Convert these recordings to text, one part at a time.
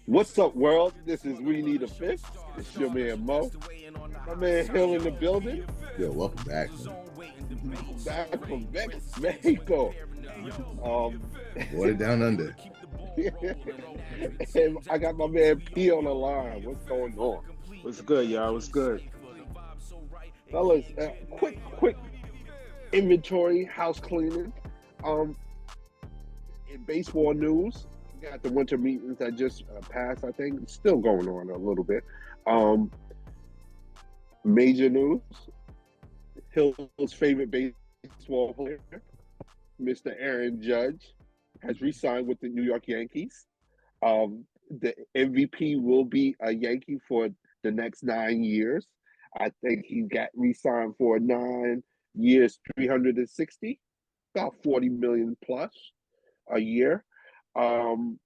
What's up, world? This is We Need a Fifth. It's your man Mo. My man Hill in the building. Yo, welcome back, man. Back from Mexico. Um, Water down under. and I got my man P on the line. What's going on? What's good, y'all? What's good? Fellas, quick inventory, house cleaning. Um, in baseball news, we got the winter meetings that just passed, I think. It's still going on a little bit. Major news, Hill's favorite baseball player, Mr. Aaron Judge, has re-signed with the New York Yankees. The MVP will be a Yankee for the next 9 years. I think he got re-signed for 9 years, 360, about 40 million plus a year. The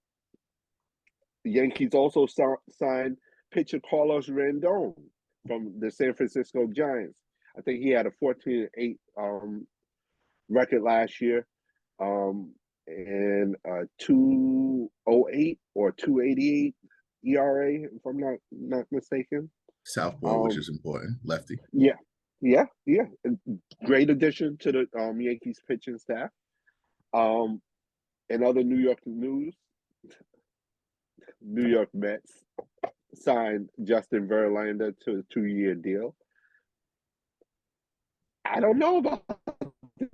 Yankees also signed pitcher Carlos Rendon from the San Francisco Giants. I think he had a 14-8 record last year, and a 208 or 288 ERA, if I'm not mistaken. Southpaw, which is important. Lefty. Yeah. Great addition to the Yankees pitching staff. In other New York news, New York Mets signed Justin Verlander to a 2-year deal. I don't know about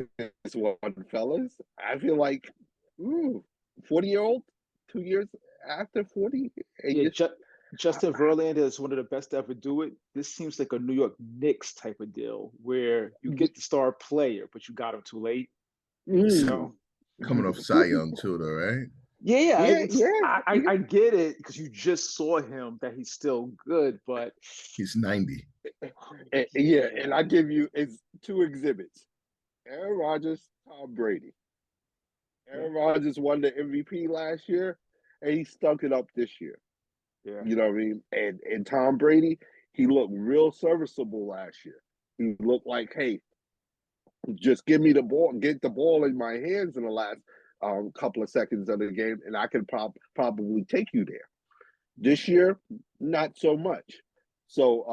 this one, fellas. I feel like 40-year-old, 2 years after 40. Yeah, Justin Verlander is one of the best to ever do it. This seems like a New York Knicks type of deal where you get the star player, but you got him too late. So coming off Cy Young too, though, right? I get it because you just saw him that he's still good, but he's 90. And I give you it's 2 exhibits: Aaron Rodgers, Tom Brady. Aaron Rodgers won the MVP last year, and he stunk it up this year. Yeah. You know what I mean? And Tom Brady, he looked real serviceable last year. He looked like, hey, just give me the ball, get the ball in my hands in the last couple of seconds of the game, and I can probably take you there. This year, not so much. So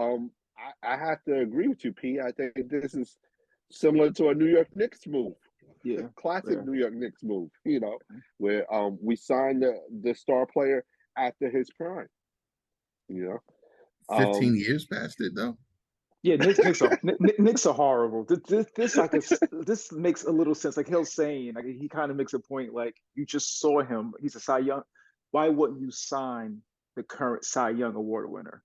I have to agree with you, P. I think this is similar to a New York Knicks move. Yeah, classic New York Knicks move. Where we signed the star player after his prime. 15 years past it, though. Yeah, Knicks are horrible. This makes a little sense. Like Hill's saying, like he kind of makes a point. Like you just saw him; he's a Cy Young. Why wouldn't you sign the current Cy Young Award winner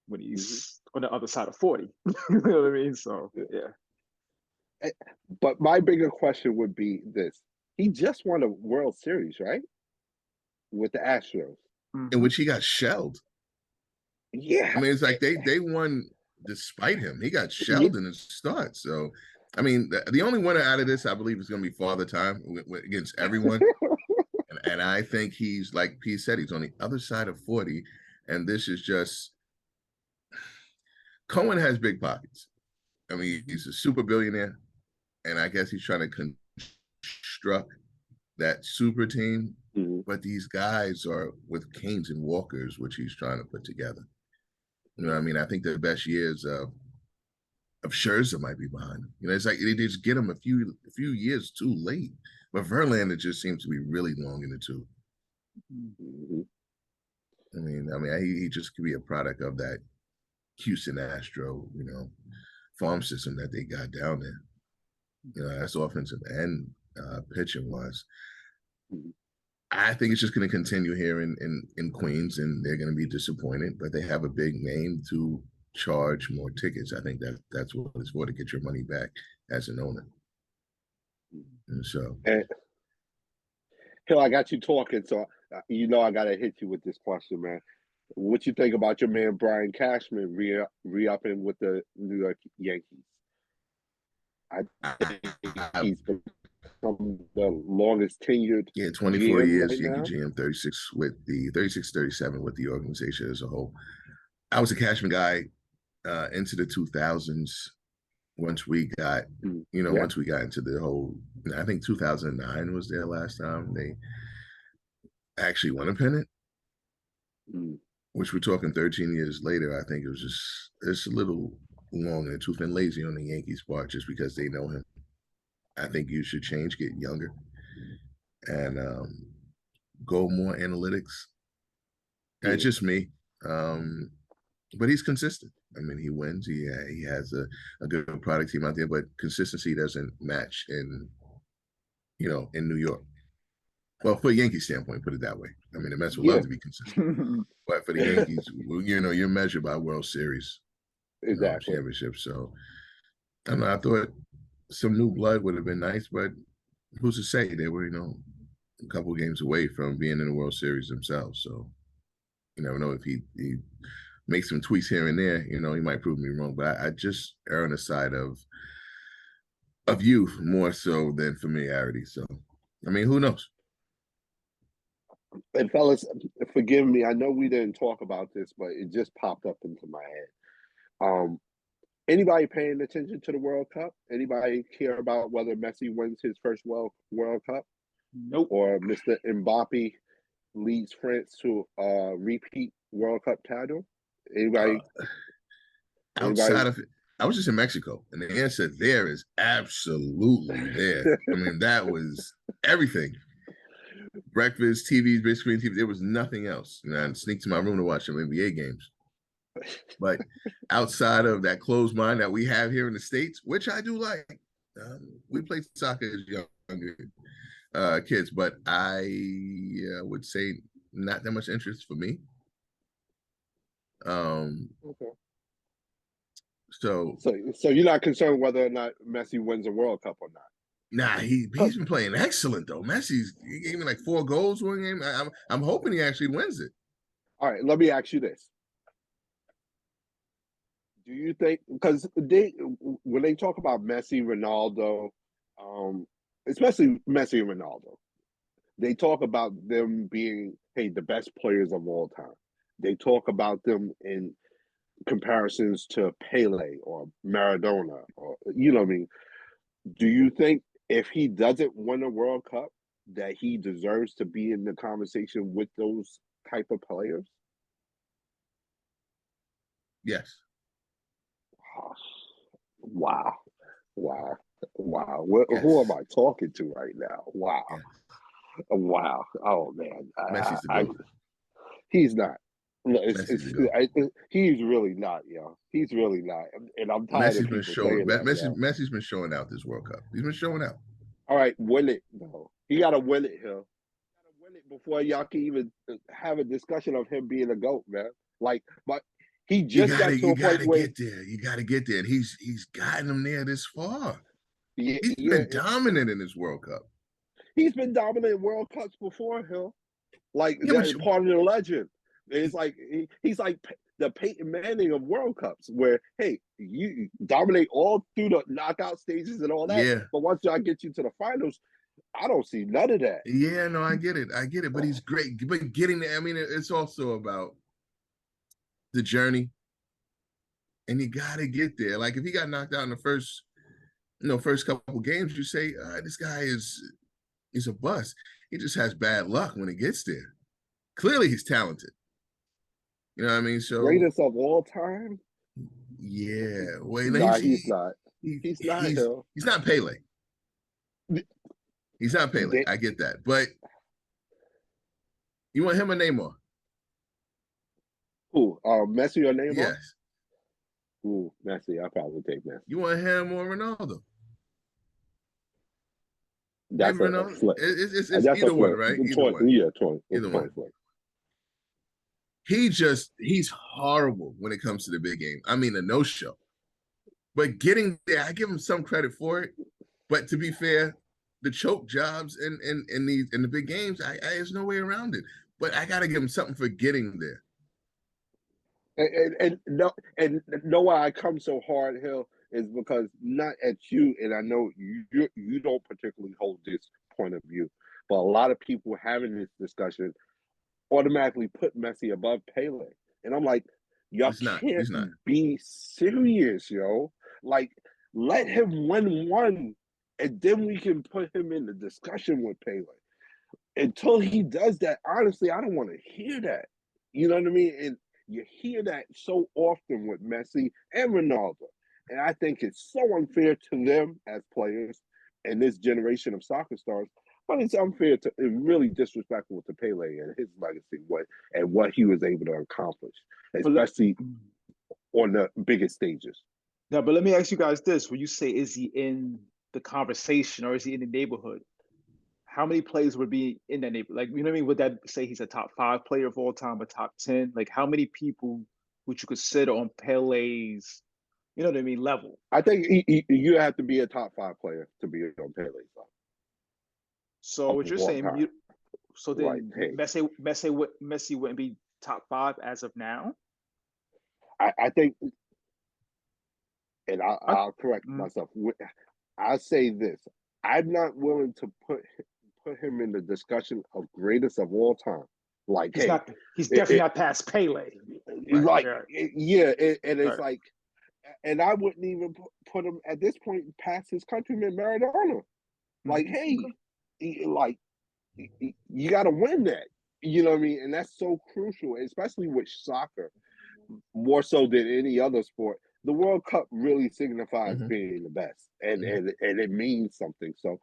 when he's on the other side of 40? You know what I mean? So yeah. But my bigger question would be this: he just won a World Series, right, with the Astros, in which he got shelled. Yeah, I mean, it's like they won despite him. He got shelled in his start. So, I mean, the only winner out of this, I believe, is going to be Father Time against everyone. and I think he's, like P said, he's on the other side of 40. And this is just Cohen has big pockets. I mean, he's a super billionaire, and I guess he's trying to construct that super team. But these guys are with Canes and Walkers, which he's trying to put together. You know what I mean? I think the best years of Scherzer might be behind him. It's like they just get him a few years too late. But Verlander just seems to be really long in the tooth. I mean, he just could be a product of that Houston Astro, farm system that they got down there. That's offensive and pitching wise. I think it's just going to continue here in Queens, and they're going to be disappointed. But they have a big name to charge more tickets. I think that's what it's for, to get your money back as an owner. And so, Hill, I got you talking, so I got to hit you with this question, man. What you think about your man Brian Cashman re-upping with the New York Yankees? I think he's become the longest tenured. 24 GM years, right Yankee GM, 37 with the organization as a whole. I was a Cashman guy into the 2000s. Once we got, once we got into the whole, I think 2009 was their last time they actually won a pennant. Mm. which we're talking 13 years later. I think it was it's a little long in the tooth and lazy on the Yankees' part just because they know him. I think you should change, get younger, and go more analytics. Yeah. It's just me. But he's consistent. I mean, he wins. He has a good product team out there, but consistency doesn't match in New York. Well, for a Yankee standpoint, put it that way. I mean, the Mets would love Yeah. to be consistent, but for the Yankees, you're measured by World Series, Exactly. championships. So I don't know. I thought some new blood would have been nice, but who's to say? They were, a couple of games away from being in the World Series themselves. So you never know if he makes some tweaks here and there. He might prove me wrong, but I just err on the side of youth more so than familiarity. So, I mean, who knows? And fellas, forgive me. I know we didn't talk about this, but it just popped up into my head. Anybody paying attention to the World Cup? Anybody care about whether Messi wins his first World Cup? Nope. Or Mr. Mbappe leads France to a repeat World Cup title? Anybody? Outside of it, I was just in Mexico, and the answer there is absolutely there. I mean, that was everything. Breakfast, TVs, big screen TV. There was nothing else. I'd sneak to my room to watch some NBA games. But outside of that closed mind that we have here in the States, which I do like, we played soccer as younger kids, but I would say not that much interest for me. Okay. So you're not concerned whether or not Messi wins a World Cup or not? Nah, he's been playing excellent though. He gave me like 4 goals one game. I'm hoping he actually wins it. All right, let me ask you this. Do you think, because when they talk about Messi, Ronaldo, especially Messi and Ronaldo, they talk about them being, hey, the best players of all time. They talk about them in comparisons to Pele or Maradona, or you know what I mean. Do you think if he doesn't win a World Cup, that he deserves to be in the conversation with those type of players? Yes. Wow. Yes. Who am I talking to right now? Wow. Yes. Wow. Oh man. Messi's the GOAT. He's not. He's really not, yo. He's really not. And I'm tired of people saying that. Messi's been showing out this World Cup. He's been showing out. All right, win it though. He gotta win it, Hill. He gotta win it before y'all can even have a discussion of him being a GOAT, man. Like, but he just got to a point where get there. You gotta get there. And he's gotten him there this far. Yeah, he's been dominant in this World Cup. He's been dominant in World Cups before, Hill. Like, that's part of the legend. It's like he's like the Peyton Manning of World Cups, where hey, you dominate all through the knockout stages and all that. Yeah. But once I get you to the finals, I don't see none of that. Yeah, no, I get it. But he's great. But getting there, I mean, it's also about the journey, and you got to get there. Like if he got knocked out in the first couple games, you say this guy is a bust. He just has bad luck when he gets there. Clearly, he's talented. You know what I mean? So greatest of all time. Yeah, wait, he's not. He's not. He's not Pele. He's not Pele. I get that, but you want him or Neymar? Who? Messi or Neymar? Yes. Ooh, Messi. I probably take Messi. You want him or Ronaldo? That's a flip. It's either one, right? Either one. Yeah, either one. He's horrible when it comes to the big game. I mean, a no-show. But getting there, I give him some credit for it. But to be fair, the choke jobs in the big games, there's no way around it. But I got to give him something for getting there. And know why I come so hard, Hill, is because not at you, and I know you don't particularly hold this point of view, but a lot of people having this discussion automatically put Messi above Pele, and I'm like, y'all can't be serious, yo. Like, let him win one, and then we can put him in the discussion with Pele. Until he does that, honestly, I don't want to hear that. You know what I mean? And you hear that so often with Messi and Ronaldo. And I think it's so unfair to them as players and this generation of soccer stars, but it's unfair to and really disrespectful to Pele and his legacy, what he was able to accomplish, especially on the biggest stages. Now, but let me ask you guys this: when you say is he in the conversation or is he in the neighborhood? How many players would be in that neighborhood? Like, you know what I mean? Would that say he's a top 5 player of all time, a top 10? Like, how many people would you consider on Pele's, you know what I mean, level? I think you have to be a top 5 player to be on Pele's level. So what you're saying, so then like, hey, Messi wouldn't be top 5 as of now? I think, and I'll correct myself. I'll say this: I'm not willing to put him in the discussion of greatest of all time. Like, he's definitely not past Pele. Like, yeah, and it's like, and I wouldn't even put him at this point past his countryman Maradona. Like, hey, you got to win that. You know what I mean? And that's so crucial, especially with soccer, more so than any other sport. The World Cup really signifies being the best, and it means something. So,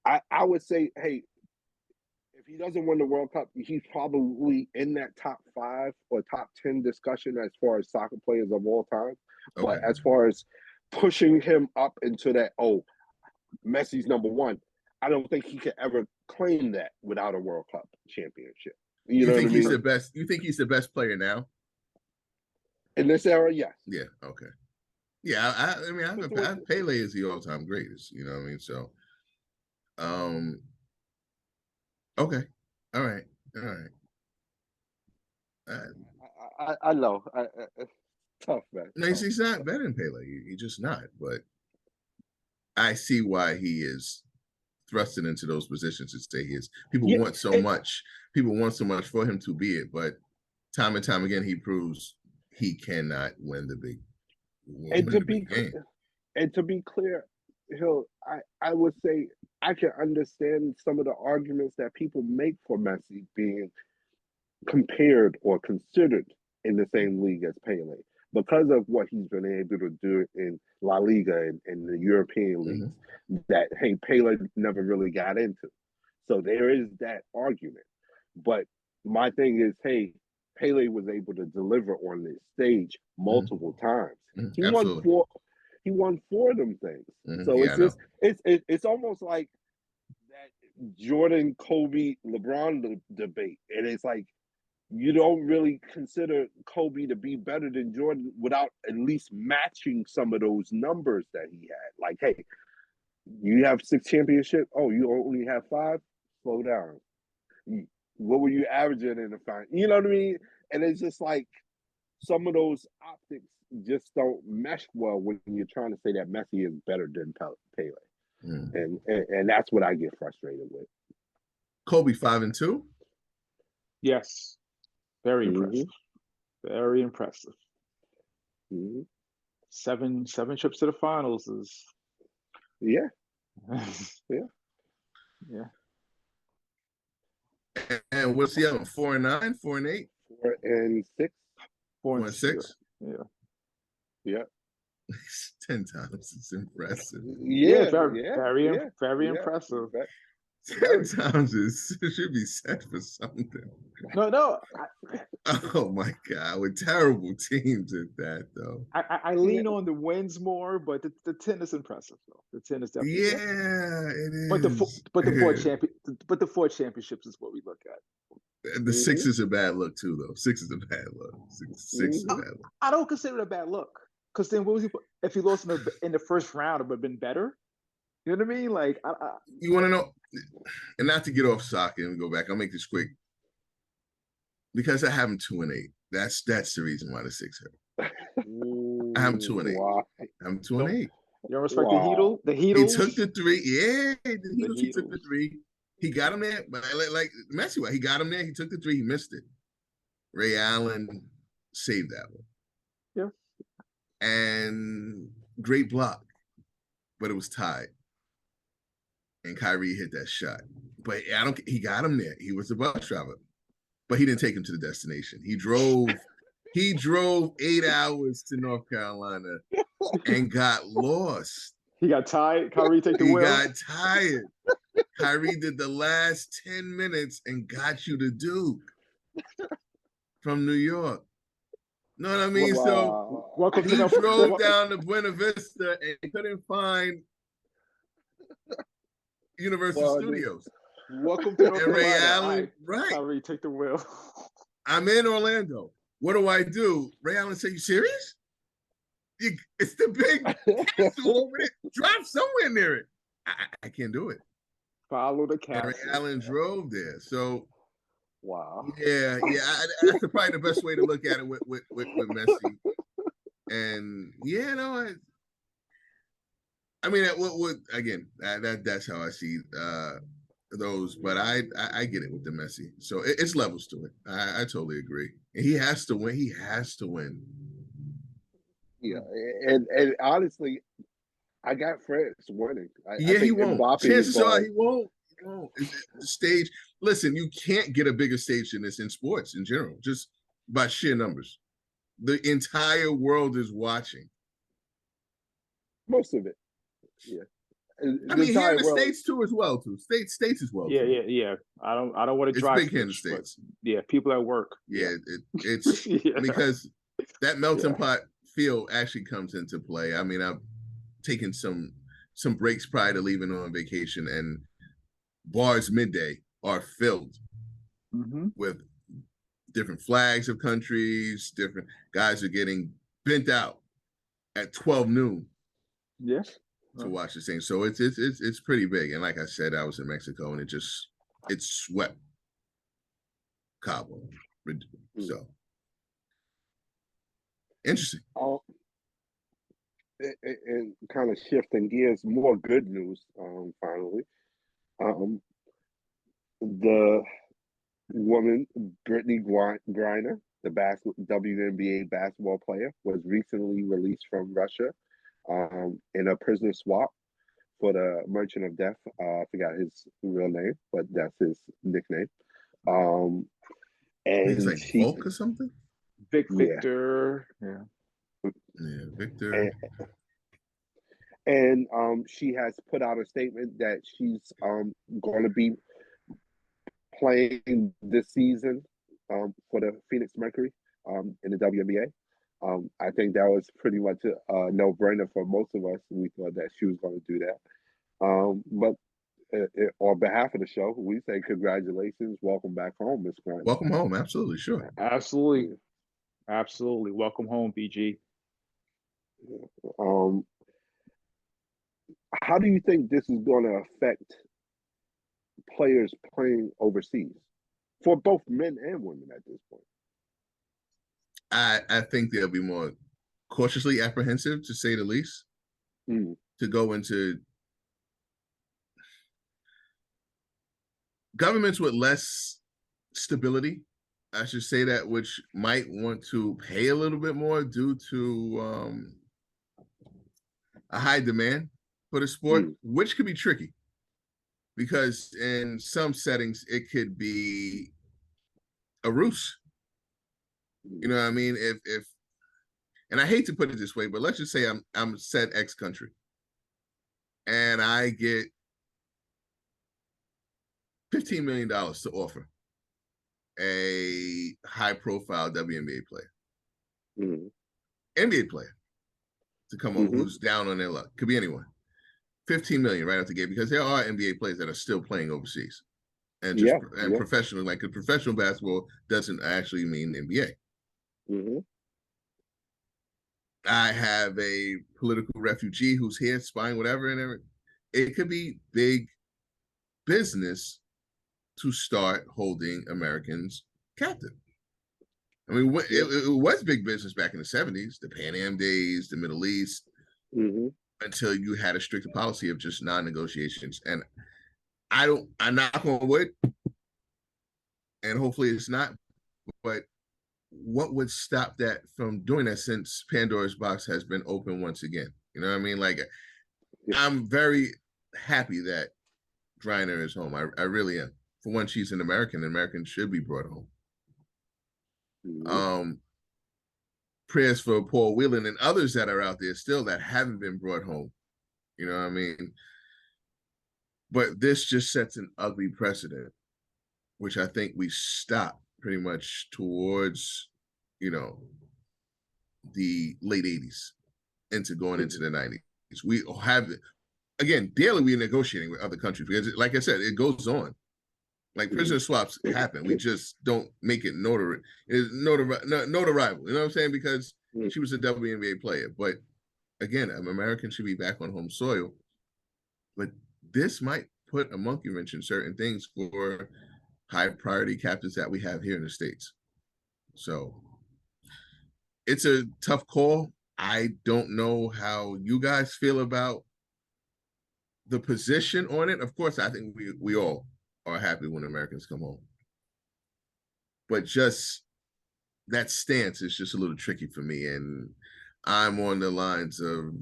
I would say, hey, if he doesn't win the World Cup, he's probably in that top 5 or top 10 discussion as far as soccer players of all time. Okay. But as far as pushing him up into that, Messi's number 1, I don't think he could ever claim that without a World Cup championship. You think he's the best? You think he's the best player now? In this era, yes. Yeah. Okay. Yeah. I mean, Pele is the all-time greatest. You know what I mean? So, okay. All right. I know. It's tough, man. No, he's not better than Pele. He's just not. But I see why he is thrusted into those positions to say he is. People want so much. People want so much for him to be it, but time and time again, he proves he cannot win the big. And to be clear, I would say I can understand some of the arguments that people make for Messi being compared or considered in the same league as Pele because of what he's been able to do in La Liga and the European leagues that, hey, Pele never really got into. So there is that argument. But my thing is, hey, Pele was able to deliver on this stage multiple times. He won 4 of them things. So it's almost like that Jordan, Kobe, LeBron debate. And it's like you don't really consider Kobe to be better than Jordan without at least matching some of those numbers that he had. Like, hey, you have 6 championships. Oh, you only have 5? Slow down. What were you averaging in the final? You know what I mean? And it's just like some of those optics just don't mesh well when you're trying to say that Messi is better than Pele. And that's what I get frustrated with. Kobe 5 and 2? Yes. Very impressive. Very impressive. 7 trips to the finals is yeah. And what's the other? 4 and 9, 4 and 8, 4 and 6, 4 and 6. Yeah. 10 times. It's impressive. Very impressive. 10 times it should be set for something. No. Oh my God, with terrible teams at that though. I lean on the wins more, but the 10 is impressive though. The 10 is definitely impressive. It is. But the 4 championships is what we look at. The 6 is a bad look too, though. 6 is a bad look. 6 is a bad look. I don't consider it a bad look because then what was he? If he lost in the first round, it would have been better. You know what I mean? Like, you want to know, and not to get off soccer and go back. I'll make this quick because I have him 2 and 8. That's the reason why the 6 hurt. I have him 2 and 8. Wow. I'm 2 and 8. You don't respect the Heatles? The Heatles? He took the 3. Yeah, the Heatles. He took the 3. He got him there, but like Messi, he got him there. He took the 3. He missed it. Ray Allen saved that one. Yeah. And great block, but it was tied. And Kyrie hit that shot. But he got him there. He was the bus driver. but he didn't take him to the destination. He drove 8 hours to North Carolina and got lost. He got tired. Kyrie take the He wheel. got tired. Kyrie did the last 10 minutes and got you to Duke from New York. Know what I mean? Wow. So Welcome he to the drove down to Buena Vista and couldn't find Universal Studios. Welcome to North And Ray Carolina. Allen, right? Kyrie, take the wheel. I'm in Orlando. What do I do? Ray Allen said, "You serious? It's the big castle over there. Drive somewhere near it." I can't do it. Follow the And castle. Ray Allen drove there. So Wow. yeah, that's probably the best way to look at it with Messi. And yeah, no, I mean, again, that's how I see those. But I get it with the Messi. So it's levels to it. I totally agree. And he has to win. He has to win. Yeah, and honestly, I got France winning. I He think won't. Mbappe Chances are he won't. The stage. Listen, you can't get a bigger stage than this in sports in general, just by sheer numbers. The entire world is watching. Most of it. Yeah. I mean, here in the States too, as well. States as well. Yeah. I don't want to drive. It's big here in the States. Yeah, people at work. Yeah, it's because that melting pot feel actually comes into play. I mean, I've taken some breaks prior to leaving on vacation, and bars midday are filled with different flags of countries. Different guys are getting bent out at 12 noon. Yes. To watch the thing. So it's pretty big. And like I said, I was in Mexico and it swept Cabo. So interesting. And kind of shifting gears, more good news. Finally, the woman Brittany Griner, the WNBA basketball player, was recently released from Russia in a prisoner swap for the Merchant of Death. I forgot his real name, but that's his nickname. And he's like Volk or something? Victor. Yeah, Victor. And she has put out a statement that she's going to be playing this season for the Phoenix Mercury in the WNBA. I think that was pretty much a no-brainer for most of us. We thought that she was going to do that. But on behalf of the show, we say congratulations. Welcome back home, Miss Grant. Welcome home. Absolutely. Sure. Absolutely. Welcome home, BG. How do you think this is going to affect players playing overseas for both men and women at this point? I think they'll be more cautiously apprehensive, to say the least, to go into governments with less stability. I should say that, which might want to pay a little bit more due to a high demand for the sport, which could be tricky because in some settings it could be a ruse. You know what I mean? If and I hate to put it this way, but let's just say I'm said X country and I get $15 million to offer a high-profile WNBA player, NBA player to come over who's down on their luck. Could be anyone. $15 million right out the gate, because there are NBA players that are still playing overseas, and professional, like a professional basketball doesn't actually mean NBA. I have a political refugee who's here spying, whatever, and it could be big business to start holding Americans captive. I mean, it was big business back in the 70s, the Pan Am days, the Middle East, until you had a stricter policy of just non-negotiations. And I knock on wood, and hopefully it's not, but what would stop that from doing that, since Pandora's box has been open once again? You know what I mean? Like, I'm very happy that Griner is home. I really am. For one, she's an American. Americans should be brought home. Prayers for Paul Whelan and others that are out there still that haven't been brought home. You know what I mean? But this just sets an ugly precedent, which I think we stop pretty much towards, the late 80s into going into the 90s. We have, again, daily we're negotiating with other countries because, like I said, it goes on. Like prisoner swaps happen. We just don't make it notoriable. You know what I'm saying? Because she was a WNBA player. But again, Americans should be back on home soil. But this might put a monkey wrench in certain things for high priority captives that we have here in the States. So it's a tough call. I don't know how you guys feel about the position on it. Of course, I think we all are happy when Americans come home. But just that stance is just a little tricky for me. And I'm on the lines of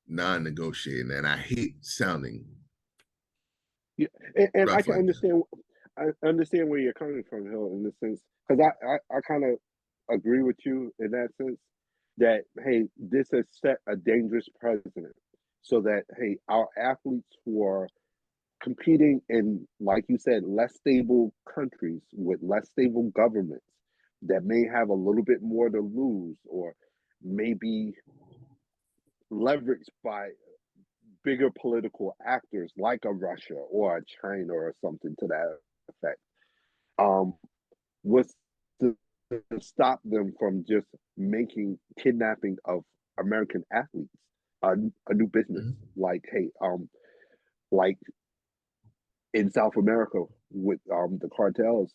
non-negotiating, and I hate sounding. Yeah, and I can understand. I understand where you're coming from, Hill, in the sense, because I kind of agree with you in that sense that, hey, this has set a dangerous precedent, so that, hey, our athletes who are competing in, like you said, less stable countries with less stable governments that may have a little bit more to lose or maybe leveraged by bigger political actors like a Russia or a China or something to that effect, was to stop them from just making kidnapping of American athletes a new business. Like, hey, like in South America with the cartels,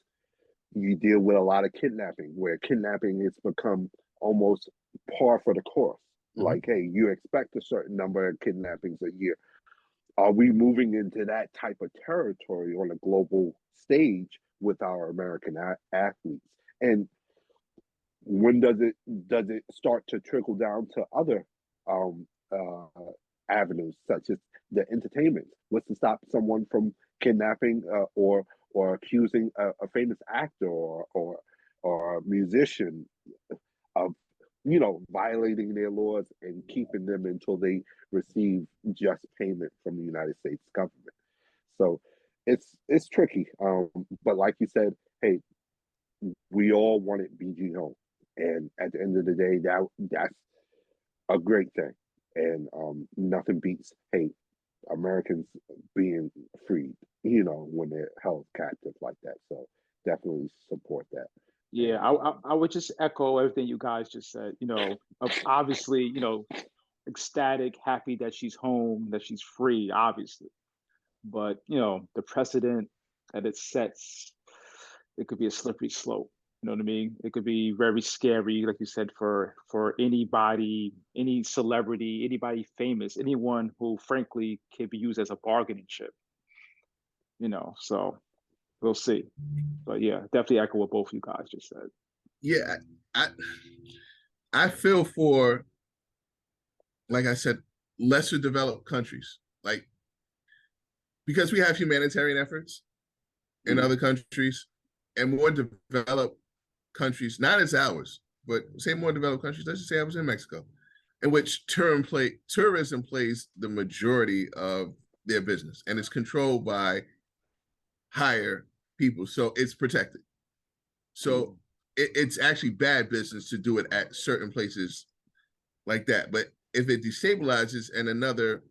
you deal with a lot of kidnapping, where kidnapping has become almost par for the course. Like, hey, you expect a certain number of kidnappings a year. Are we moving into that type of territory on a global stage with our American athletes? And when does it start to trickle down to other avenues, such as the entertainment? What's to stop someone from kidnapping or accusing a famous actor or a musician of violating their laws and keeping them until they receive just payment from the United States government? So it's tricky. But like you said, hey, we all wanted BG home, and at the end of the day, that's a great thing, and nothing beats, hey, Americans being freed, when they're held captive like that. So definitely support that. Yeah, I would just echo everything you guys just said. Obviously, ecstatic, happy that she's home, that she's free, obviously. But the precedent that it sets, it could be a slippery slope. You know what I mean? It could be very scary, like you said, for anybody, any celebrity, anybody famous, anyone who frankly can be used as a bargaining chip. So we'll see. But yeah, definitely echo what both of you guys just said. Yeah, I feel for, like I said, lesser developed countries, like, because we have humanitarian efforts in other countries, and more developed countries, not as ours, but say more developed countries. Let's just say I was in Mexico, in which tourism plays the majority of their business, and it's controlled by higher people, so it's protected. So it's actually bad business to do it at certain places like that. But if it destabilizes and another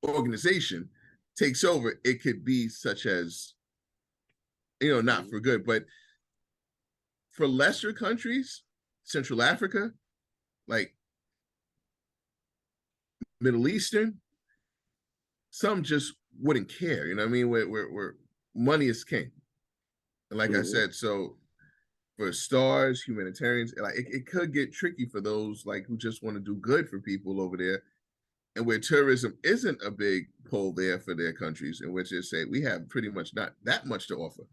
organization takes over, it could be such as, not for good. But for lesser countries, Central Africa, like Middle Eastern, some just wouldn't care. You know what I mean? Where money is king. And like I said, so for stars, humanitarians, like it could get tricky for those like who just want to do good for people over there, and where tourism isn't a big pull there for their countries, in which they say we have pretty much not that much to offer.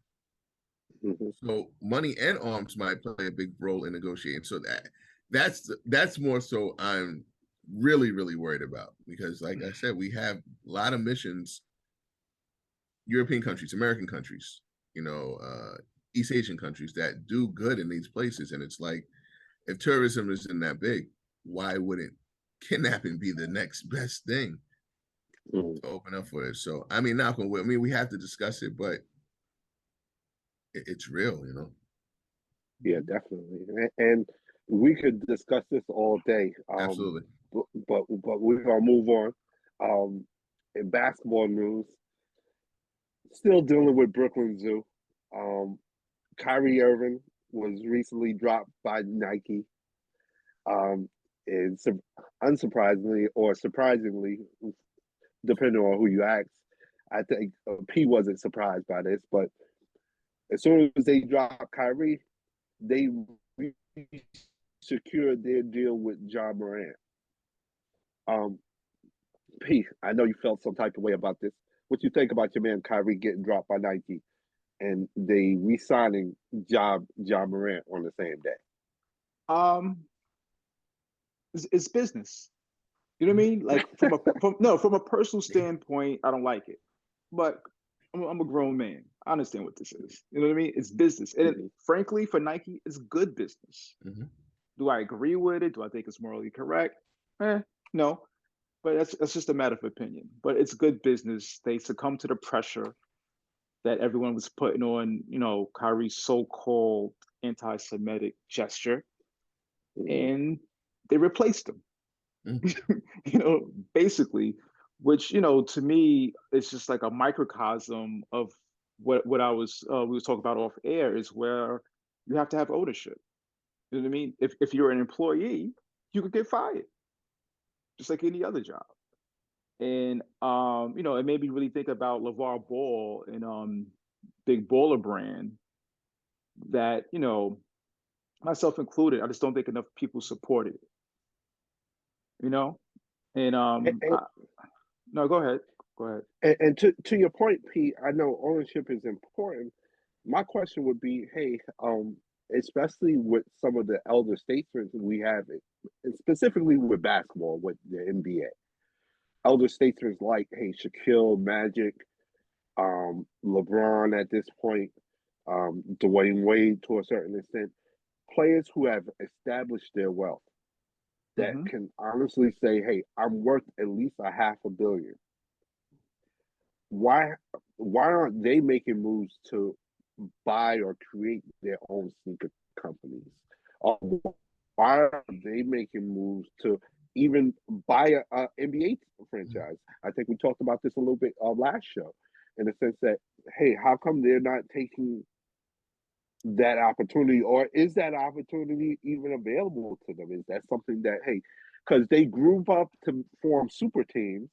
So money and arms might play a big role in negotiating. So that's more so I'm really, really worried about, because like I said, we have a lot of missions, European countries, American countries, East Asian countries that do good in these places. And it's like, if tourism isn't that big, why wouldn't kidnapping be the next best thing to open up for it? So, I mean, knock on wood. I mean, we have to discuss it, but it's real, you know? Yeah, definitely. And we could discuss this all day. Absolutely. But we're gonna move on. In basketball news, still dealing with Brooklyn Zoo. Um, Kyrie Irving was recently dropped by Nike. Um, and unsurprisingly or surprisingly, depending on who you ask, I think P wasn't surprised by this. But as soon as they dropped Kyrie, they secured their deal with John Morant. Um, P, I know you felt some type of way about this. What you think about your man Kyrie getting dropped by Nike and they re-signing John Morant on the same day? Um, it's business. You know what I mean? Like from a personal standpoint, I don't like it, but I'm a grown man. I understand what this is. You know what I mean? It's business, and frankly, for Nike, it's good business. Mm-hmm. Do I agree with it? Do I think it's morally correct? No, but that's just a matter of opinion. But it's good business. They succumb to the pressure that everyone was putting on, Kyrie's so-called anti-Semitic gesture, and they replaced him. Basically, which to me, it's just like a microcosm of what I was we was talking about off air, is where you have to have ownership. You know what I mean? If you're an employee, you could get fired, just like any other job. And it made me really think about LeVar Ball and Big Baller Brand, that, myself included, I just don't think enough people supported it, you know? And no, go ahead. Go ahead. And to your point, Pete, I know ownership is important. My question would be, hey, especially with some of the elder statesmen we have, specifically with basketball, with the NBA, elder statesmen like, hey, Shaquille, Magic, LeBron at this point, Dwayne Wade to a certain extent, players who have established their wealth that can honestly say, hey, I'm worth at least a $500 million. Why aren't they making moves to buy or create their own sneaker companies? Or why are they making moves to even buy a NBA franchise? I think we talked about this a little bit last show, in the sense that, hey, how come they're not taking that opportunity, or is that opportunity even available to them? Is that something that, hey, because they group up to form super teams,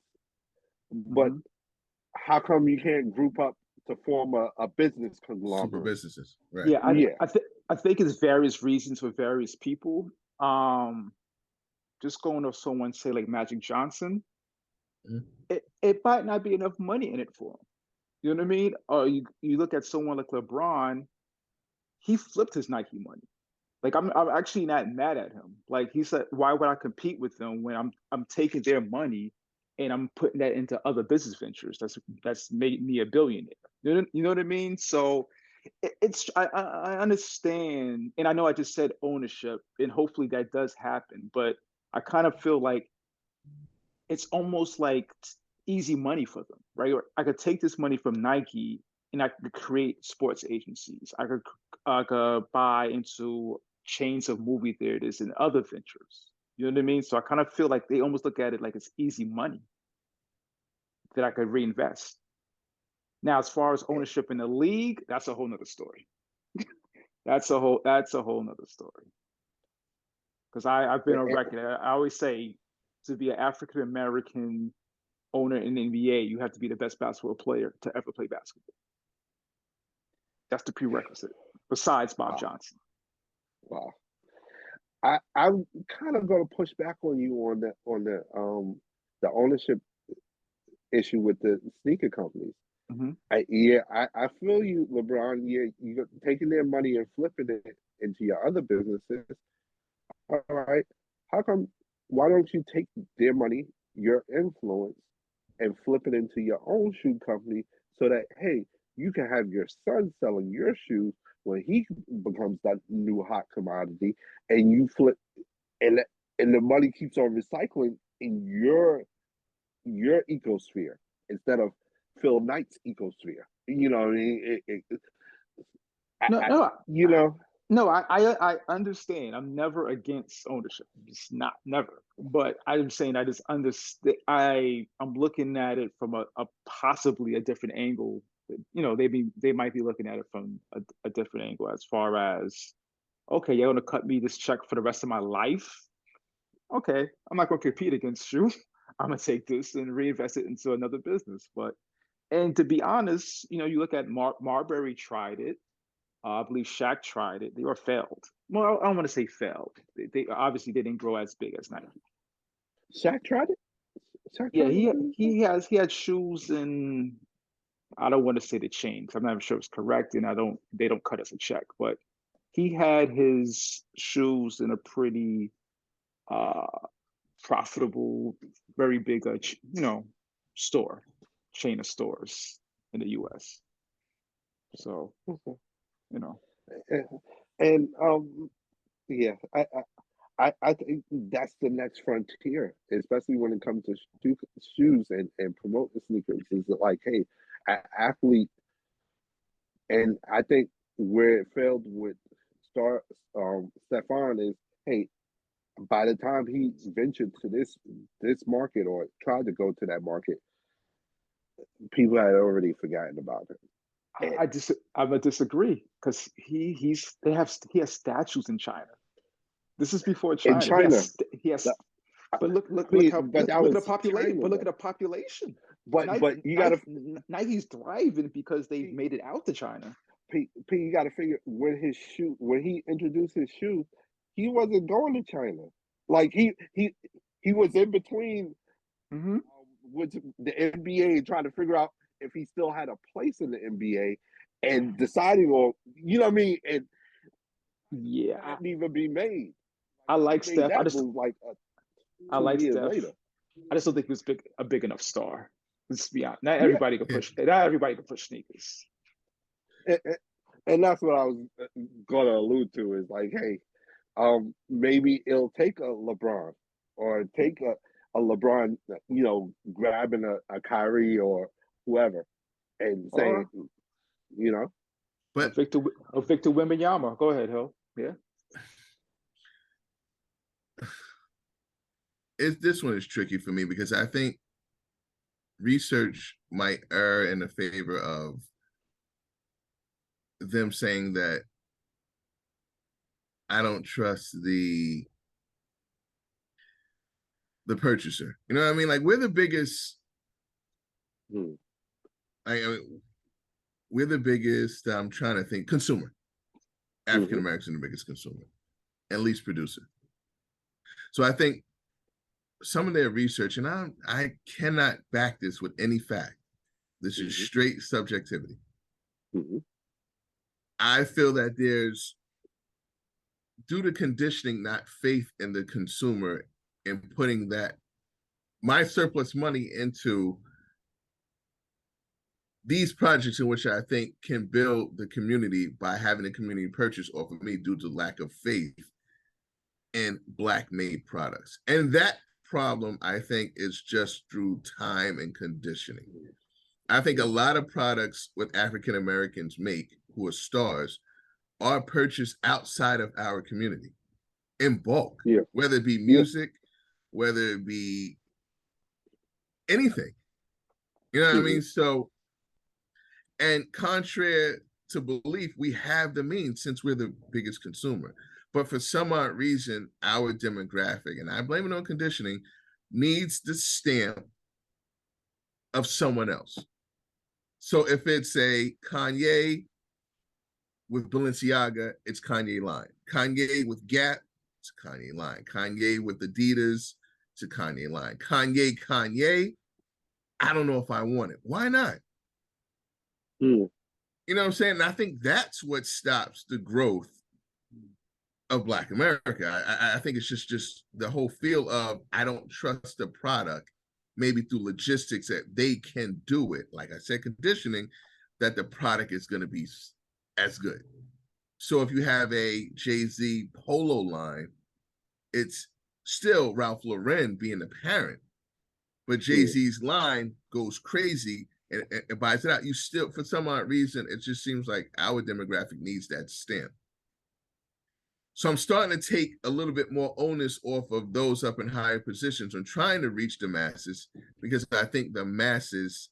but how come you can't group up to form a business conglomerate? Super businesses, right? Yeah, I think it's various reasons for various people. Just going to someone, say like Magic Johnson, it might not be enough money in it for him. You know what I mean? Or you look at someone like LeBron, he flipped his Nike money. Like I'm actually not mad at him. Like he said, why would I compete with them when I'm taking their money and I'm putting that into other business ventures that's made me a billionaire. You know what I mean? So I understand, and I know I just said ownership, and hopefully that does happen, but I kind of feel like it's almost like easy money for them, right? Or I could take this money from Nike and I could create sports agencies. I could buy into chains of movie theaters and other ventures. You know what I mean? So I kind of feel like they almost look at it like it's easy money that I could reinvest. Now, as far as ownership in the league, that's a whole nother story. That's a whole nother story. Because I've been on record. I always say, to be an African American owner in the NBA, you have to be the best basketball player to ever play basketball. That's the prerequisite, besides Bob Johnson. Wow. I'm kind of going to push back on you on the ownership issue with the sneaker companies. I feel you, LeBron. You're taking their money and flipping it into your other businesses. All right, how come? Why don't you take their money, your influence, and flip it into your own shoe company, so that, hey, you can have your son selling your shoes when he becomes that new hot commodity, and you flip, and and the money keeps on recycling in your ecosphere instead of Phil Knight's ecosphere. You know what I mean? No, no, you know, no. I understand. I'm never against ownership. It's not never. But I'm saying I just understand. I'm looking at it from a possibly a different angle. They might be looking at it from a different angle as far as, okay, you're gonna cut me this check for the rest of my life. Okay, I'm not gonna compete against you. I'm gonna take this and reinvest it into another business. And to be honest, you look at Marbury tried it. I believe Shaq tried it. They were failed. Well, I don't want to say failed. They obviously they didn't grow as big as Nike. Shaq tried it. Shaq Yeah, tried it. he had shoes in, I don't want to say the chain because I'm not even sure it's correct, and they don't cut us a check, but he had his shoes in a pretty uh profitable, very big store, chain of stores in the US. So, you know. And yeah, I think that's the next frontier, especially when it comes to shoes and promoting sneakers. Is like, hey, athlete, and I think where it failed with Star Stefan is, hey, by the time he ventured to this market or tried to go to that market, people had already forgotten about it. I would disagree because he has statues in China. This is before In China. China, He has, that, but I mean, but that look at the was population. China But look at though. the population. But you gotta Nike's thriving because they've made it out to China. You gotta figure when he introduced his shoe, he wasn't going to China. Like he was in between Mm-hmm. with the NBA trying to figure out if he still had a place in the NBA and deciding on, you know what I mean, and Yeah, hadn't even be made. I He like made Steph. that move like I 2 like years Steph. later. I just don't think he was a big enough star. Let's be honest. Not Yeah, everybody can push. Not everybody can push sneakers. and, and that's what I was gonna allude to is like, hey, maybe it'll take a LeBron or take a LeBron, grabbing a Kyrie or whoever and saying, Or you know, a But Victor Wembanyama. Go ahead, Hill. Yeah. this one is tricky for me because I think research might err in the favor of them saying that I don't trust the purchaser. You know what I mean? Like we're the biggest. hmm, I mean, we're the biggest. I'm trying to think. Consumer. African hmm, Americans are the biggest consumer and least producer. So I think some of their research, and I cannot back this with any fact. This is hmm, straight subjectivity. hmm, I feel that there's, due to conditioning, not faith in the consumer, and putting that my surplus money into these projects in which I think can build the community by having the community purchase off of me due to lack of faith in Black made products. And that problem, I think, is just through time and conditioning. I think a lot of products with African Americans make who are stars are purchased outside of our community in bulk, yeah, whether it be yeah, music, whether it be anything. You know what I hmm, mean? So, and contrary to belief, we have the means since we're the biggest consumer. But for some odd reason, our demographic, and I blame it on conditioning, needs the stamp of someone else. So if it's a Kanye with Balenciaga, it's Kanye line. Kanye with Gap, it's Kanye line. Kanye with Adidas, it's a Kanye line. Kanye, I don't know if I want it. Why not? hmm, You know what I'm saying? And I think that's what stops the growth of Black America. I think it's just the whole feel of I don't trust the product, maybe through logistics that they can do it. Like I said, conditioning that the product is going to be as good. So if you have a Jay-Z polo line, it's still Ralph Lauren being the parent, but Jay-Z's line goes crazy and buys it out. You still, for some odd reason, it just seems like our demographic needs that stamp. So I'm starting to take a little bit more onus off of those up in higher positions on trying to reach the masses, because I think the masses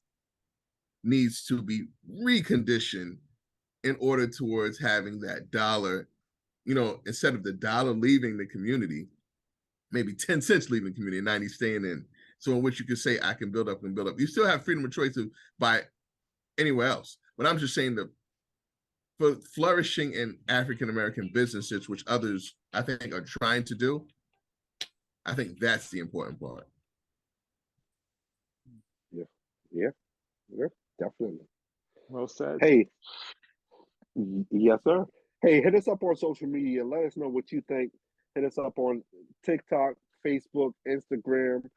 needs to be reconditioned in order towards having that dollar, instead of the dollar leaving the community, maybe 10 cents leaving the community and 90 staying in. So in which you could say, I can build up and build up. You still have freedom of choice to buy anywhere else. But I'm just saying that for flourishing in African-American businesses, which others I think are trying to do, I think that's the important part. Yeah, definitely. Well said. Hey, yes, sir. Hey, hit us up on social media. Let us know what you think. Hit us up on TikTok, Facebook, Instagram.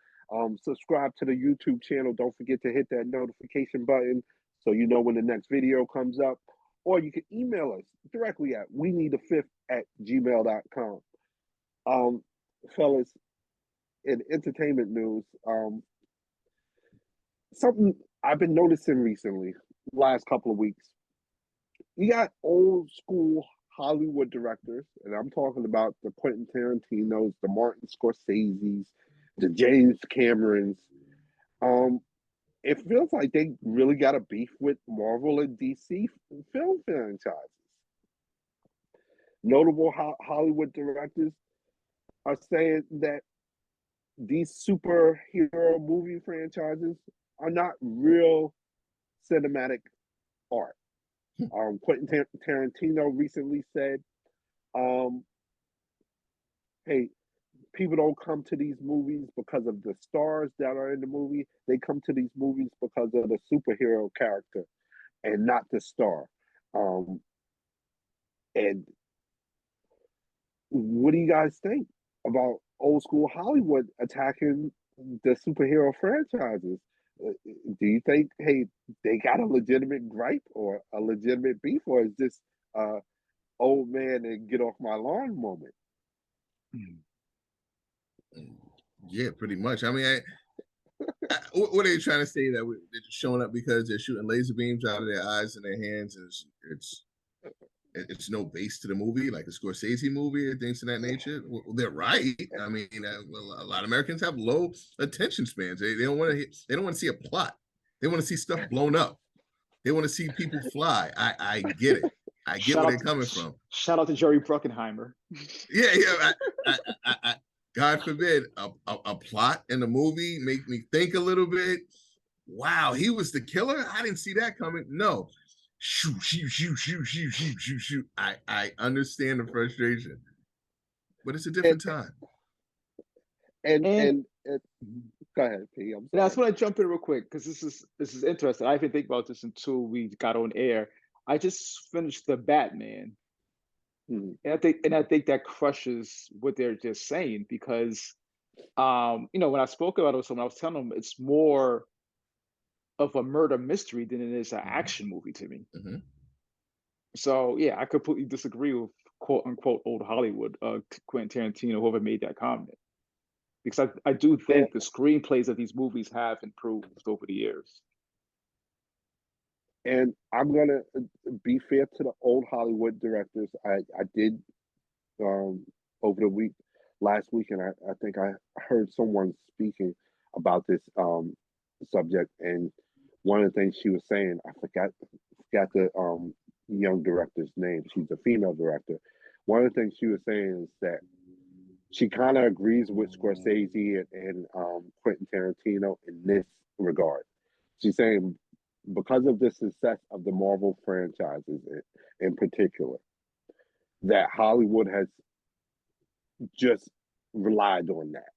Subscribe to the YouTube channel. Don't forget to hit that notification button so you know when the next video comes up. Or you can email us directly at weneedafifth@gmail.com. Fellas, in entertainment news, something I've been noticing recently, last couple of weeks. You got old school Hollywood directors, and I'm talking about the Quentin Tarantinos, the Martin Scorseses, the James Camerons. It feels like they really got a beef with Marvel and DC film franchises. Notable Hollywood directors are saying that these superhero movie franchises are not real cinematic art. Quentin Tarantino recently said, hey, people don't come to these movies because of the stars that are in the movie. They come to these movies because of the superhero character and not the star. And what do you guys think about old school Hollywood attacking the superhero franchises? Do you think, hey, they got a legitimate gripe or a legitimate beef, or is this old man and get off my lawn moment? Yeah, pretty much. I mean, what are you trying to say? That they're just showing up because they're shooting laser beams out of their eyes and their hands, and it's no base to the movie, like a Scorsese movie or things of that nature? Well, they're right. I mean, a lot of Americans have low attention spans. They don't want to see a plot. They want to see stuff blown up. They want to see people fly. I get it. I get where they're coming from. Shout out to Jerry Bruckheimer. Yeah. God forbid a plot in the movie make me think a little bit. Wow, he was the killer. I didn't see that coming. No, shoot. I understand the frustration, but it's a different time. And go ahead, P. I'm sorry. I just want to jump in real quick because this is interesting. I didn't think about this until we got on air. I just finished the Batman. And I think that crushes what they're just saying, because when I spoke about it with someone, I was telling them it's more of a murder mystery than it is an action movie to me. So yeah, I completely disagree with quote unquote old Hollywood, Quentin Tarantino, whoever made that comment. Because I do think the screenplays of these movies have improved over the years. And I'm gonna be fair to the old Hollywood directors. I did over the last weekend. I think I heard someone speaking about this subject, and one of the things she was saying, I forgot the young director's name. She's a female director. One of the things she was saying is that she kind of agrees with Scorsese and Quentin Tarantino in this regard. She's saying, because of the success of the Marvel franchises in particular, that Hollywood has just relied on that.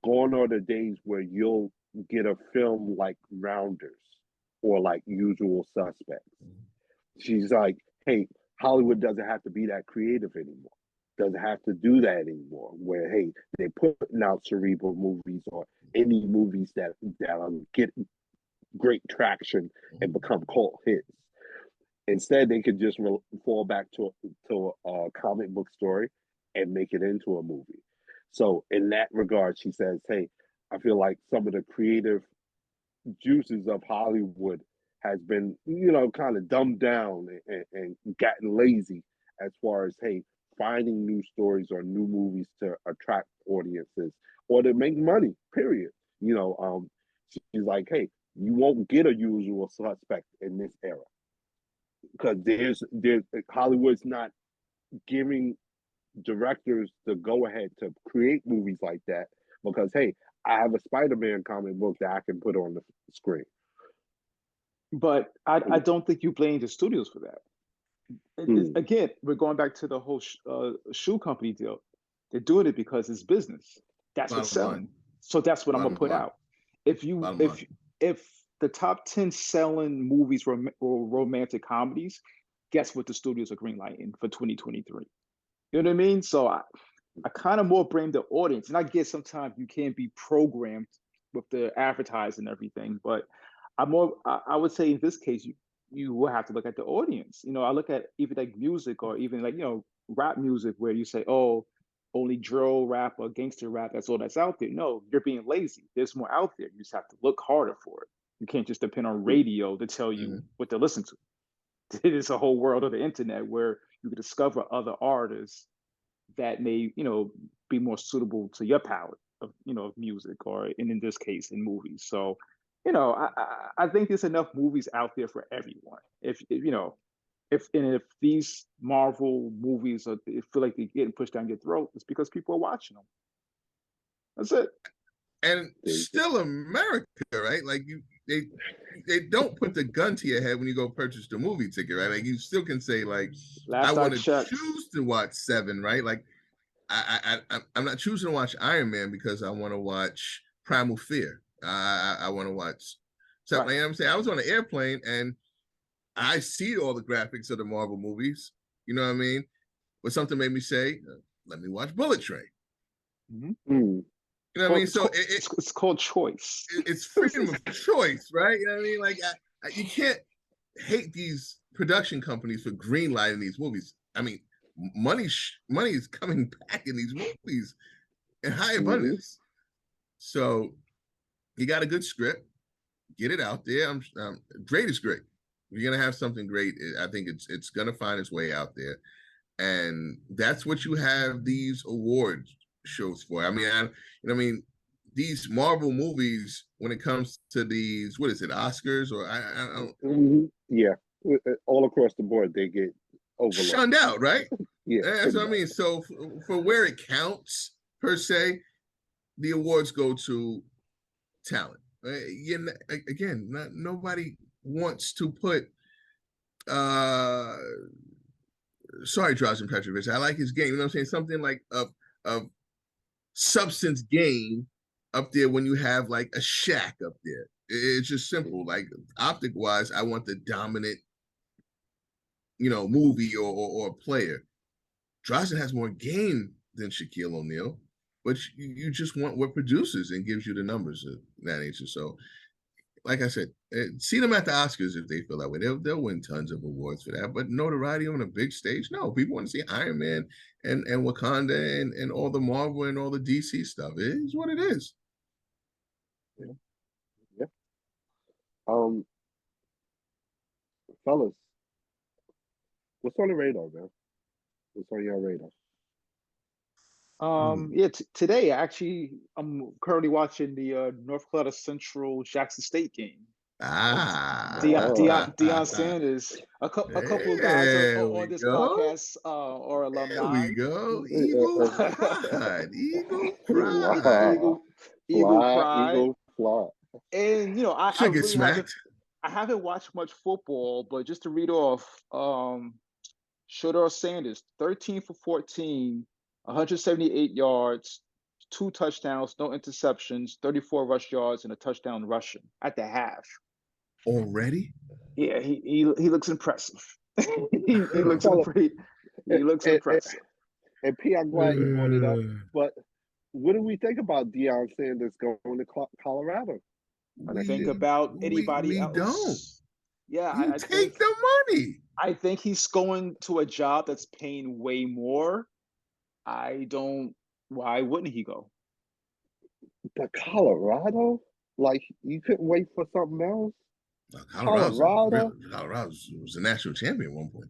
Gone are the days where you'll get a film like Rounders or like Usual Suspects. She's like, hey, Hollywood doesn't have to be that creative anymore. Doesn't have to do that anymore. Where, hey, they're putting out cerebral movies or any movies that get great traction and become cult hits. Instead, they could just fall back to a comic book story and make it into a movie. So in that regard, she says, "Hey, I feel like some of the creative juices of Hollywood has been, kind of dumbed down and gotten lazy as far as, hey, finding new stories or new movies to attract audiences or to make money, period. She's like, hey, you won't get a usual suspect in this era because there's Hollywood's not giving directors the go ahead to create movies like that because, hey, I have a Spider-Man comic book that I can put on the screen. But I don't think you blame the studios for that. Again, we're going back to the whole shoe company deal. They're doing it because it's business. That's what's selling. So that's what I'm gonna put out. If the top 10 selling movies were romantic comedies, guess what the studios are greenlighting for 2023? You know what I mean? So I kind of more blame the audience. And I get sometimes you can't be programmed with the advertising and everything, but I would say in this case, you will have to look at the audience. I look at even like music or even like, rap music where you say, oh, only drill rap or gangster rap, that's all that's out there. No, you're being lazy. There's more out there. You just have to look harder for it. You can't just depend on radio to tell you what to listen to. It is a whole world of the internet where you can discover other artists that may, be more suitable to your palette of, music or in this case in movies. So, I think there's enough movies out there for everyone. If these Marvel movies feel like they're getting pushed down your throat, it's because people are watching them. That's it. And still America, right? Like they don't put the gun to your head when you go purchase the movie ticket, right? Like you still can say like, I want to choose to watch Seven, right? Like I'm not choosing to watch Iron Man because I want to watch Primal Fear. I want to watch something. Right. Like I'm saying, I was on an airplane and I see all the graphics of the Marvel movies. You know what I mean? But something made me say, let me watch Bullet Train. You know what I mean? So it's called choice. It's freedom of choice, right? You know what I mean? Like you can't hate these production companies for greenlighting these movies. I mean, money is coming back in these movies in high abundance. So you got a good script, get it out there. Great is great. You're gonna have something great. I think it's gonna find its way out there, and that's what you have these awards shows for. I mean, these Marvel movies when it comes to these, what is it, Oscars or I don't. Yeah, all across the board they get overlooked, shunned out, right? Yeah, that's what I mean. So for where it counts per se, the awards go to talent. Again, nobody wants to put sorry, Drazen Petrovic. I like his game. You know what I'm saying? Something like of substance gain up there when you have like a Shaq up there. It's just simple. Like optic wise, I want the dominant, movie or player. Drazen has more game than Shaquille O'Neal, but you just want what produces and gives you the numbers of that nature. So, like I said, see them at the Oscars if they feel that way. They'll win tons of awards for that. But notoriety on a big stage, no. People want to see Iron Man and Wakanda and all the Marvel and all the DC stuff. It is what it is. Yeah. Fellas, what's on the radar, man? What's on your radar? Today actually I'm currently watching the North Carolina Central Jackson State game. Deion Sanders, a couple of guys on this podcast are alumni. There we go. Eagle Pride. Eagle Pride. And I really haven't watched much football, but just to read off, Shedeur Sanders, 13 for 14, 178 yards, 2 touchdowns, no interceptions, 34 rush yards, and a touchdown rushing at the half. Already? Yeah, he looks impressive. he looks impressive. And P, I'm glad you brought it up. But what do we think about Deion Sanders going to Colorado? I think about anybody else. Yeah, You I take think the money. I think he's going to a job that's paying way more. I don't. Why wouldn't he go? But Colorado, like you couldn't wait for something else. Colorado, Colorado was a national champion at one point.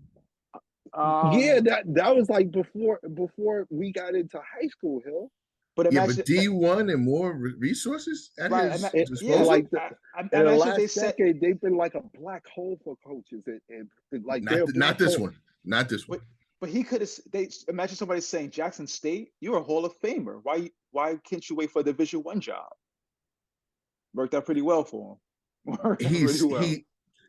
yeah, Um, that was like before we got into high school, Hill. but Yeah, but imagine, D1 and more resources at right? his For Yeah, disposal. like I in the imagine if they last said, decade, they've been like a black hole for coaches, and like they're a Not black this hole. one. Not this one. but he could have. They imagine somebody saying Jackson State, you're a Hall of Famer. Why can't you wait for a Division I job? Worked out pretty well for him. Worked out pretty well.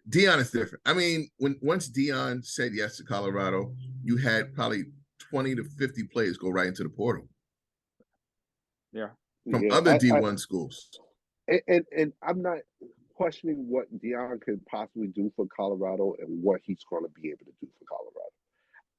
Dion is different. I mean, once Dion said yes to Colorado, you had probably 20 to 50 players go right into the portal Yeah. from Yeah, other D1 schools. and I'm not questioning what Dion could possibly do for Colorado and what he's going to be able to do for Colorado.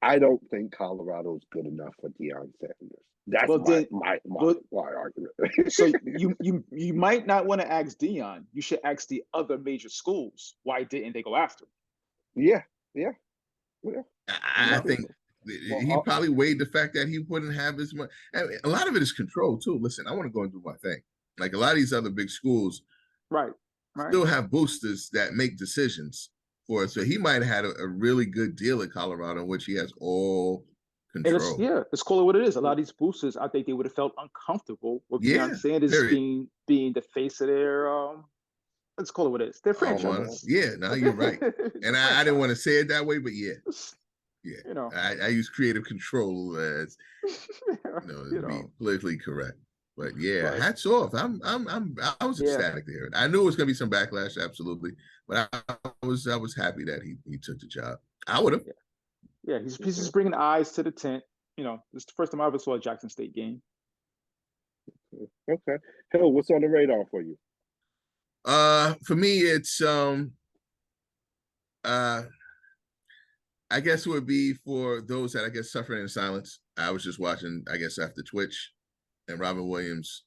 I don't think Colorado is good enough for Deion Sanders. That's Well, then, my well, argument. so you might not want to ask Dion. You should ask the other major schools. Why didn't they go after him? Yeah. I think he Well, probably weighed the fact that he wouldn't have as much. I mean, a lot of it is control too. Listen, I want to go and do my thing. Like a lot of these other big schools Right. still have boosters that make decisions for it. So he might have had a really good deal at Colorado in which he has all And it's control. let's call it what it is. A lot of these boosters, I think they would have felt uncomfortable with Deion Sanders being the face of their let's call it what it is. Their franchise. No, you're right. And I didn't want to say it that way, but yeah. You know, I use creative control as to be politically correct. But yeah, hats off. I was ecstatic there. I knew it was gonna be some backlash, absolutely. But I was happy that he took the job. I would have. Yeah, he's just bringing eyes to the tent. You know, this is the first time I ever saw a Jackson State game. Okay. Hill, what's on the radar for you? For me, it's I guess it would be for those that I guess suffering in silence. I was just watching, I guess, after Twitch and Robin Williams.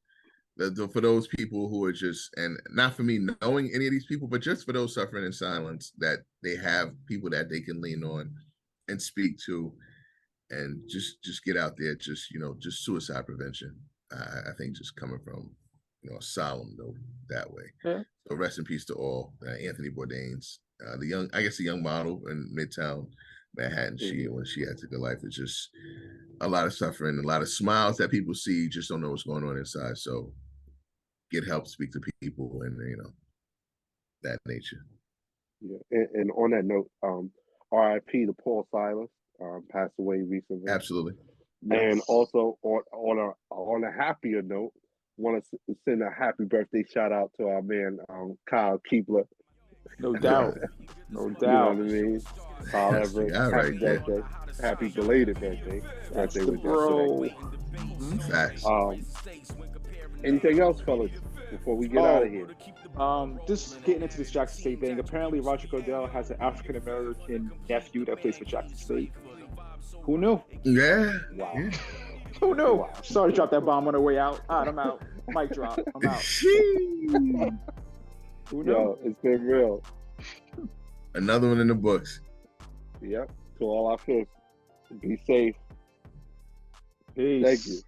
For those people who are just, and not for me knowing any of these people, but just for those suffering in silence, that they have people that they can lean on and speak to, and just get out there, just suicide prevention. I think just coming from a solemn note that way. Yeah. So rest in peace to all. Anthony Bourdain's, the young model in Midtown Manhattan. When she had to go life, it's just a lot of suffering, a lot of smiles that people see, just don't know what's going on inside. So get help, speak to people, and that nature. Yeah, and on that note, R.I.P. to Paul Silas, passed away recently. Absolutely. And also on a happier note, want to send a happy birthday shout out to our man Kyle Keebler. No doubt. No doubt. You know what I mean? Kyle Everett, happy birthday. Happy belated birthday. That's birthday the bro. Facts. Anything else, fellas, before we get out of here? Just getting into this Jackson State thing. Apparently, Roger Goodell has an African American nephew that plays for Jackson State. Who knew? Yeah. Wow. Yeah. Who knew? Wow. Sorry to drop that bomb on the way out. All right, I'm out. Mic drop. I'm out. Who knew? Yo, it's been real. Another one in the books. Yep. To all our folks, be safe. Peace. Thank you.